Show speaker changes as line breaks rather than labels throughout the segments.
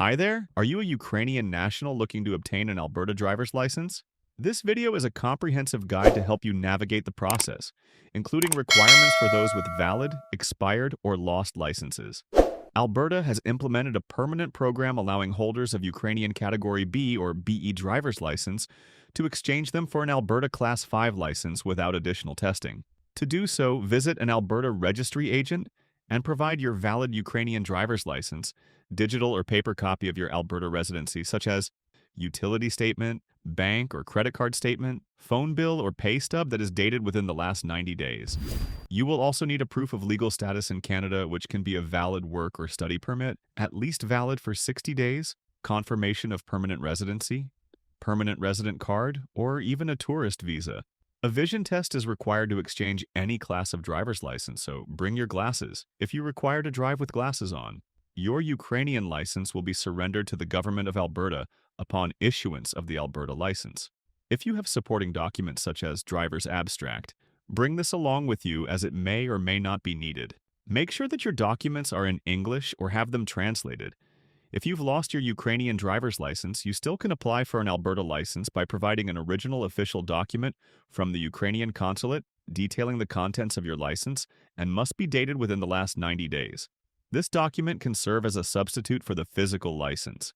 Hi there! Are you a Ukrainian national looking to obtain an Alberta driver's license? This video is a comprehensive guide to help you navigate the process, including requirements for those with valid, expired, or lost licenses. Alberta has implemented a permanent program allowing holders of Ukrainian Category B or BE driver's license to exchange them for an Alberta Class 5 license without additional testing. To do so, visit an Alberta Registry agent and provide your valid Ukrainian driver's license, digital or paper copy of your Alberta residency, such as utility statement, bank or credit card statement, phone bill, or pay stub that is dated within the last 90 days. You will also need a proof of legal status in Canada, which can be a valid work or study permit, at least valid for 60 days, confirmation of permanent residency, permanent resident card, or even a tourist visa. A vision test is required to exchange any class of driver's license, so bring your glasses if you require to drive with glasses on. Your Ukrainian license will be surrendered to the Government of Alberta upon issuance of the Alberta license. If you have supporting documents such as driver's abstract, bring this along with you as it may or may not be needed. Make sure that your documents are in English or have them translated. If you've lost your Ukrainian driver's license, you still can apply for an Alberta license by providing an original official document from the Ukrainian consulate detailing the contents of your license and must be dated within the last 90 days. This document can serve as a substitute for the physical license.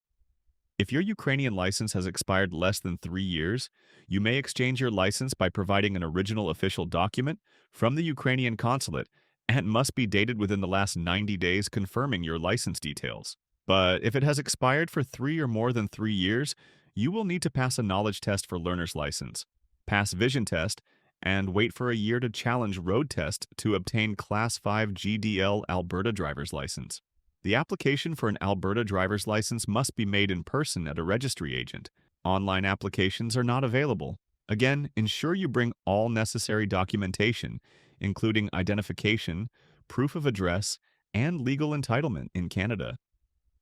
If your Ukrainian license has expired less than 3 years, you may exchange your license by providing an original official document from the Ukrainian consulate and must be dated within the last 90 days confirming your license details. But if it has expired for 3 or more than 3 years, you will need to pass a knowledge test for learner's license, pass vision test, and wait for a year to challenge road test to obtain Class 5 GDL Alberta driver's license. The application for an Alberta driver's license must be made in person at a registry agent. Online applications are not available. Again, ensure you bring all necessary documentation, including identification, proof of address, and legal entitlement in Canada.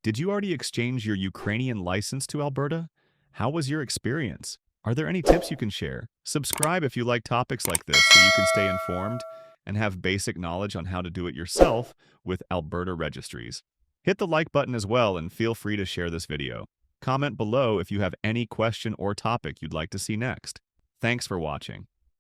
Did you already exchange your Ukrainian license to Alberta? How was your experience? Are there any tips you can share? Subscribe if you like topics like this so you can stay informed and have basic knowledge on how to do it yourself with Alberta registries. Hit the like button as well and feel free to share this video. Comment below if you have any question or topic you'd like to see next. Thanks for watching.